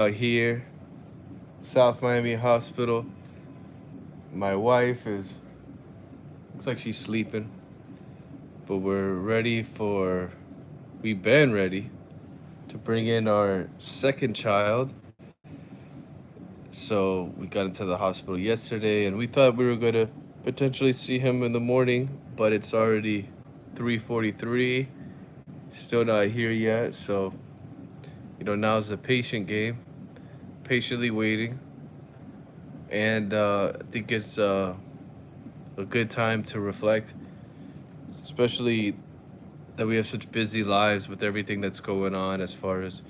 out here, South Miami Hospital. My wife is looks like she's sleeping, but we've been ready to bring in our second child. So we got into the hospital yesterday, and we thought we were gonna potentially see him in the morning, but it's already 3:43. Still not here yet, so now's the patient game, patiently waiting, and I think it's a good time to reflect, especially that we have such busy lives with everything that's going on as far as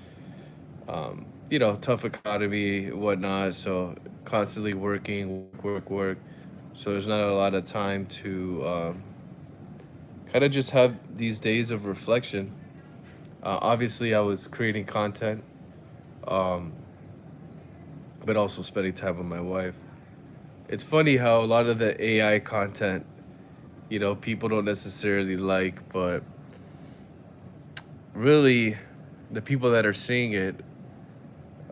tough economy and whatnot. So constantly working, work. So there's not a lot of time to kind of just have these days of reflection. Obviously, I was creating content, um, but also spending time with my wife. It's funny how a lot of the AI content, people don't necessarily like, but really, the people that are seeing it,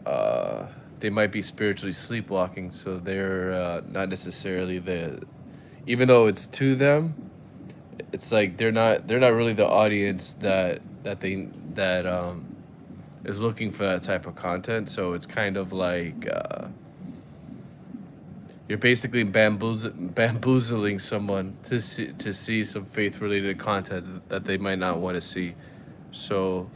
uh, they might be spiritually sleepwalking, so they're not necessarily even though it's to them, it's like they're not really the audience that is looking for that type of content. So it's kind of like you're basically bamboozling someone to see some faith related content that they might not want to see. So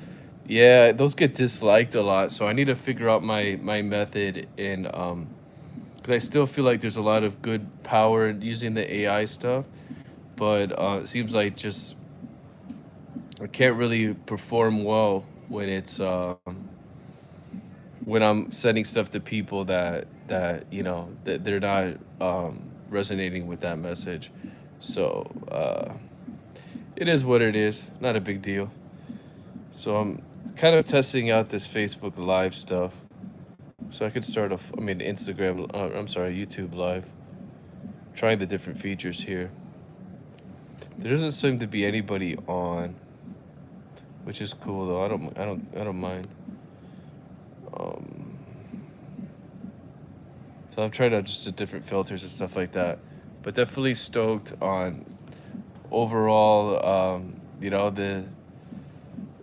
yeah, those get disliked a lot. So I need to figure out my method in because I still feel like there's a lot of good power in using the AI stuff, but it seems like just I can't really perform well when I'm sending stuff to people that they're not resonating with that message. So it is what it is. Not a big deal. So I'm kind of testing out this Facebook Live stuff. So I could start off. I mean, Instagram. I'm sorry, YouTube Live. Trying the different features here. There doesn't seem to be anybody on, which is cool though. I don't mind. Um, so I've tried out just the different filters and stuff like that. But definitely stoked on overall. The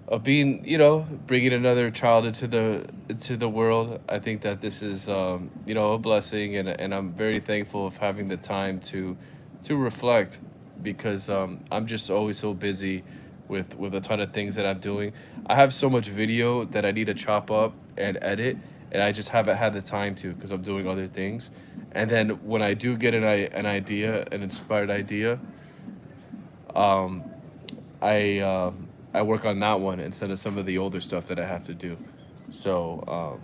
of being, bringing another child into the world. I think that this is, a blessing, and I'm very thankful of having the time to reflect because I'm just always so busy with a ton of things that I'm doing. I have so much video that I need to chop up and edit, and I just haven't had the time to because I'm doing other things. And then when I do get an idea, an inspired idea, um, I work on that one instead of some of the older stuff that I have to do. So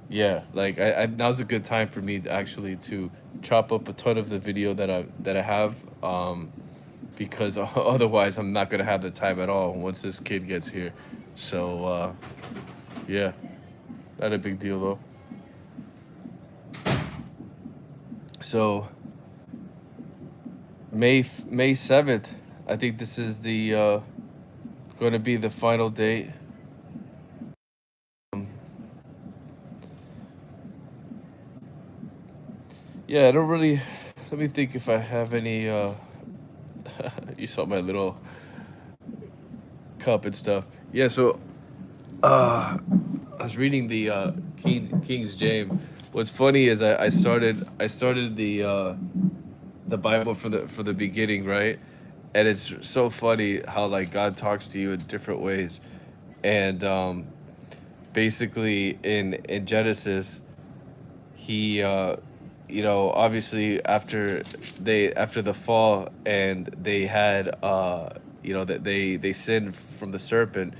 yeah, like now's a good time for me to actually to chop up a ton of the video that I have, because otherwise I'm not gonna have the time at all once this kid gets here. So yeah, not a big deal though. So May 7th, I think this is the going to be the final date. Um, yeah, I don't really. Let me think if I have any. You saw my little cup and stuff. Yeah, so I was reading the King's James. What's funny is I started the Bible for the beginning, right? And it's so funny how like God talks to you in different ways, and basically in Genesis, he obviously after the fall, and they had that they sinned from the serpent.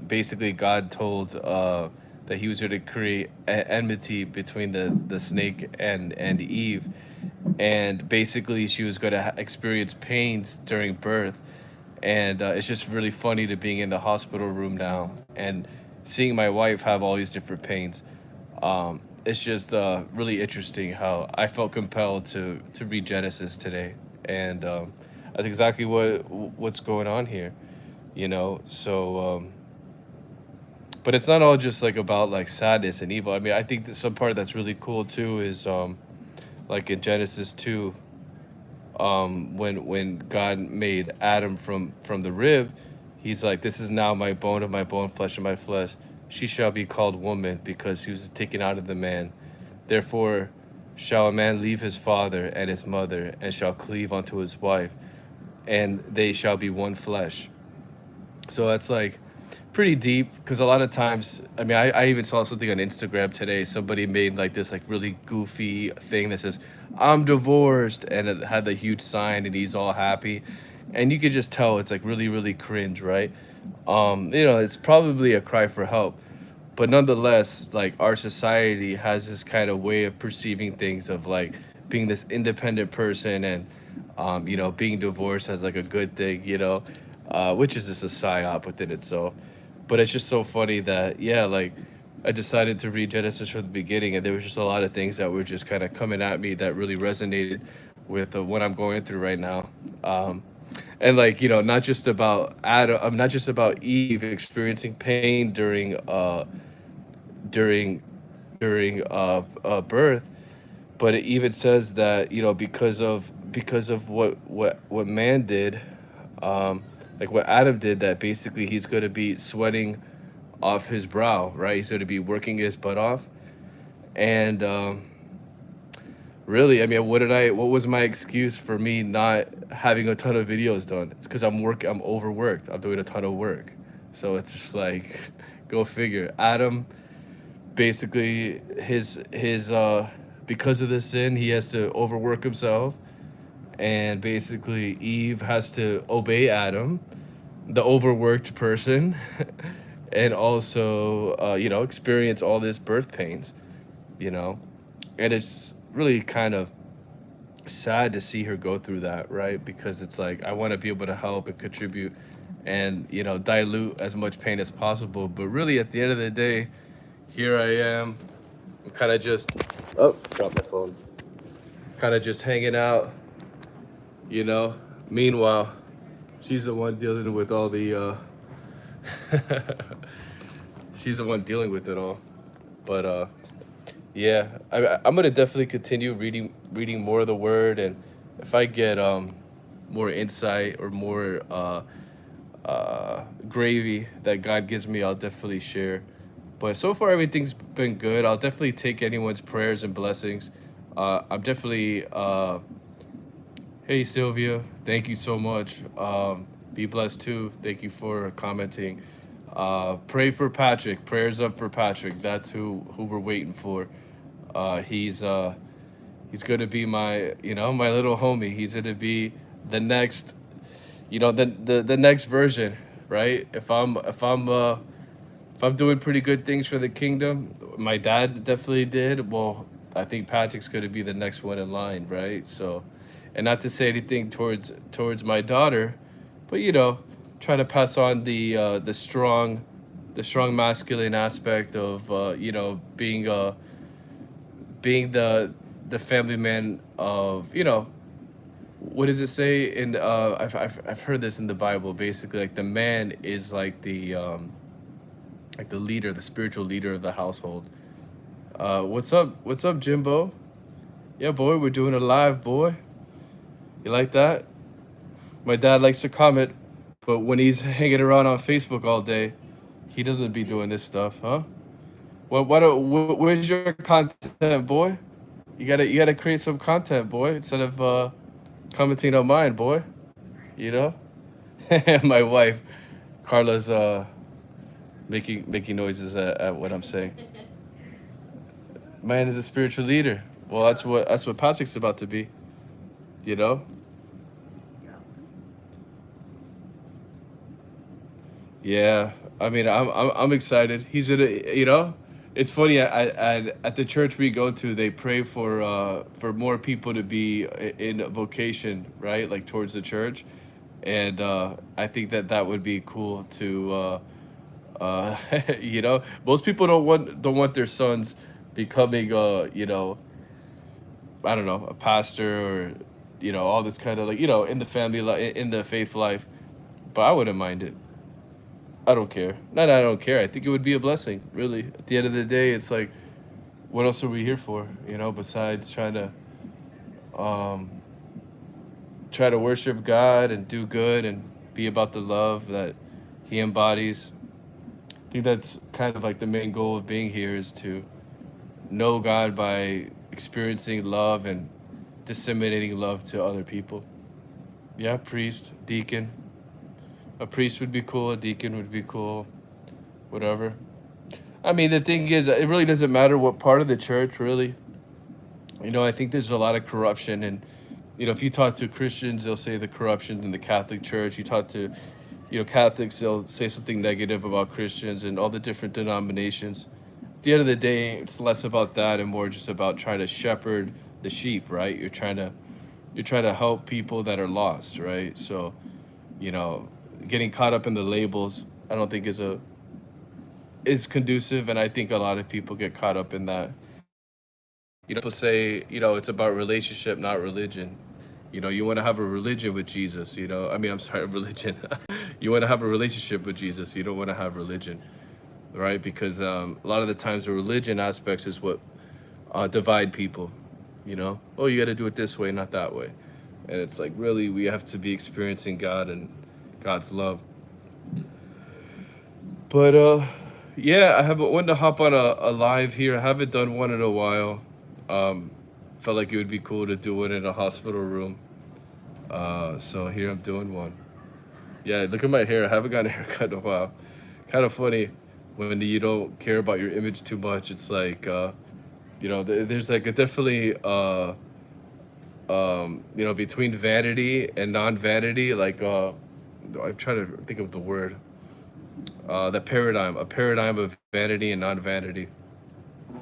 Basically God told that he was going to create enmity between the snake and Eve, and basically she was going to experience pains during birth. And it's just really funny to being in the hospital room now and seeing my wife have all these different pains. It's just really interesting how I felt compelled to read Genesis today, and that's exactly what's going on here. So But it's not all just like about like sadness and evil. I mean, I think that some part that's really cool too is like in Genesis 2, when God made Adam from the rib, he's like, this is now my bone of my bone, flesh of my flesh. She shall be called woman, because he was taken out of the man. Therefore shall a man leave his father and his mother, and shall cleave unto his wife, and they shall be one flesh. So that's like pretty deep, because a lot of times, I mean, I even saw something on Instagram today. Somebody made like this like really goofy thing that says, I'm divorced, and it had the huge sign and he's all happy. And you could just tell it's like really, really cringe, right? It's probably a cry for help. But nonetheless, like our society has this kind of way of perceiving things of like being this independent person, and being divorced as like a good thing, which is just a psyop within itself. But it's just so funny that, yeah, like I decided to read Genesis from the beginning, and there was just a lot of things that were just kind of coming at me that really resonated with what I'm going through right now. And like, not just about Adam, not just about Eve experiencing pain during birth, but it even says that, because of what man did, like what Adam did, that basically he's going to be sweating off his brow, right? He's going to be working his butt off. And really, I mean, what was my excuse for me not having a ton of videos done? It's because I'm overworked, I'm doing a ton of work. So it's just like, go figure. Adam, basically, his because of the sin, he has to overwork himself, and basically Eve has to obey Adam, the overworked person, and also experience all this birth pains, you know, and it's really kind of sad to see her go through that, right? Because it's like, I want to be able to help and contribute, and dilute as much pain as possible, but really at the end of the day, here I am. I'm kind of just, oh, dropped my phone, kind of just hanging out, you know. Meanwhile, she's the one dealing with all the she's the one dealing with it all. But yeah, I'm gonna definitely continue reading more of the word, and if I get more insight or more gravy that God gives me, I'll definitely share. But so far, everything's been good. I'll definitely take anyone's prayers and blessings. I'm definitely hey Sylvia, thank you so much. Be blessed too. Thank you for commenting. Pray for Patrick. Prayers up for Patrick. That's who we're waiting for. He's gonna be my little homie. He's gonna be the next, the next version, right? If I'm doing pretty good things for the kingdom, my dad definitely did. Well, I think Patrick's gonna be the next one in line, right? So, and not to say anything towards my daughter, but try to pass on the strong masculine aspect of being the family man of, what does it say in I've heard this in the Bible, basically like the man is like the leader, the spiritual leader of the household. What's up, Jimbo? Yeah, boy, we're doing it live, boy. You like that? My dad likes to comment, but when he's hanging around on Facebook all day, he doesn't be doing this stuff, huh? Well, where's your content, boy? You gotta create some content, boy, instead of commenting on mine, boy. You know? My wife, Carla's making noises at what I'm saying. Man is a spiritual leader. Well, that's what Patrick's about to be. You know? Yeah. I mean, I'm excited. He's in a, it's funny. At the church we go to, they pray for more people to be in a vocation, right? Like towards the church, and I think that would be cool to most people don't want their sons becoming I don't know, a pastor, or all this kind of like in the family in the faith life, but I wouldn't mind it. I don't care. Not I don't care. I think it would be a blessing, really. At the end of the day, it's like, what else are we here for? Besides um, try to worship God and do good and be about the love that He embodies. I think that's kind of like the main goal of being here is to know God by experiencing love and disseminating love to other people. Yeah, priest, deacon. A priest would be cool, a deacon would be cool, whatever. I mean, the thing is, it really doesn't matter what part of the church, really. I think there's a lot of corruption. And, if you talk to Christians, they'll say the corruption in the Catholic Church. You talk to, Catholics, they'll say something negative about Christians and all the different denominations. At the end of the day, it's less about that and more just about trying to shepherd the sheep, right? You're trying to help people that are lost, right? So, you know, getting caught up in the labels, I don't think is conducive, and I think a lot of people get caught up in that. People say, it's about relationship, not religion. You want to have a religion with Jesus, I mean, I'm sorry, religion. You want to have a relationship with Jesus. You don't want to have religion, right? Because a lot of the times the religion aspects is what divide people, Oh, you got to do it this way, not that way. And it's like, really, we have to be experiencing God and God's love. But yeah, I haven't wanted to hop on a live here. I haven't done one in a while. Um, Felt like it would be cool to do one in a hospital room. So here I'm doing one. Yeah, look at my hair. I haven't gotten a haircut in a while. Kind of funny when you don't care about your image too much. It's like, there's like a definitely, between vanity and non-vanity, like, I'm trying to think of the word, a paradigm of vanity and non-vanity.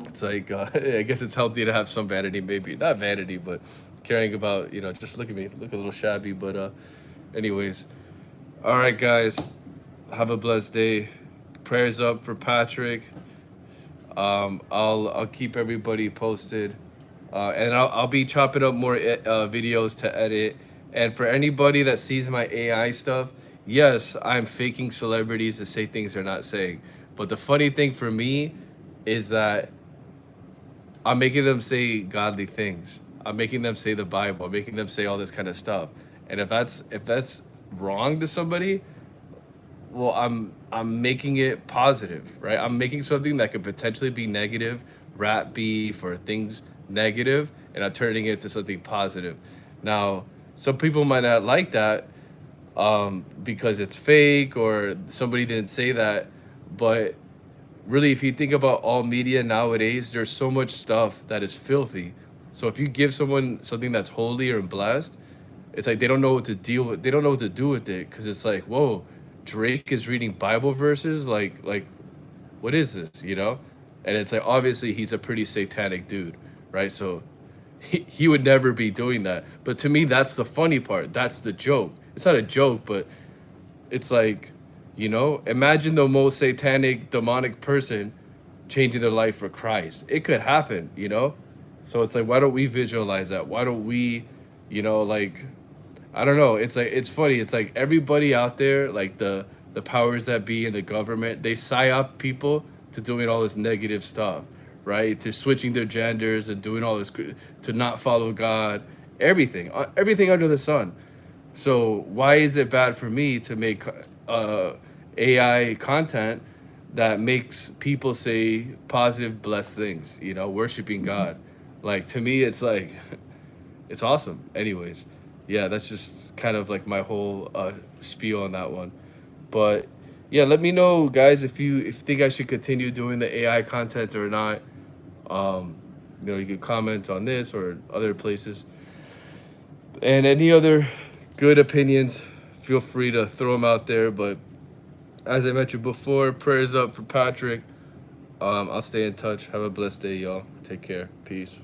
It's like, I guess it's healthy to have some vanity, maybe not vanity, but caring about, just look at me, look a little shabby. But anyways, all right, guys, have a blessed day. Prayers up for Patrick. I'll keep everybody posted, and I'll be chopping up more videos to edit. And for anybody that sees my AI stuff, yes, I'm faking celebrities to say things they're not saying. But the funny thing for me is that I'm making them say godly things. I'm making them say the Bible. I'm making them say all this kind of stuff. And if that's wrong to somebody, well, I'm making it positive, right? I'm making something that could potentially be negative, rat beef or things negative, and I'm turning it to something positive. Now, some people might not like that because it's fake or somebody didn't say that, but really, if you think about all media nowadays, there's so much stuff that is filthy. So if you give someone something that's holy or blessed, it's like they don't know what to deal with. They don't know what to do with it because it's like, whoa, Drake is reading Bible verses. Like, what is this? And it's like obviously he's a pretty satanic dude, right? So he would never be doing that. But to me, that's the funny part. That's the joke. It's not a joke, but it's like, imagine the most satanic, demonic person changing their life for Christ. It could happen. So it's like, why don't we visualize that? Why don't we, like, I don't know. It's like, it's funny. It's like everybody out there, like the powers that be in the government, they psyop people to doing all this negative stuff, right? To switching their genders and doing all this, to not follow God, everything under the sun. So why is it bad for me to make AI content that makes people say positive, blessed things, worshiping God? Like, to me, it's like, it's awesome. Anyways, yeah, that's just kind of like my whole spiel on that one. But yeah, let me know, guys, if you think I should continue doing the AI content or not. You can comment on this or other places. And any other good opinions, feel free to throw them out there. But as I mentioned before, prayers up for Patrick. I'll stay in touch. Have a blessed day, y'all. Take care. Peace.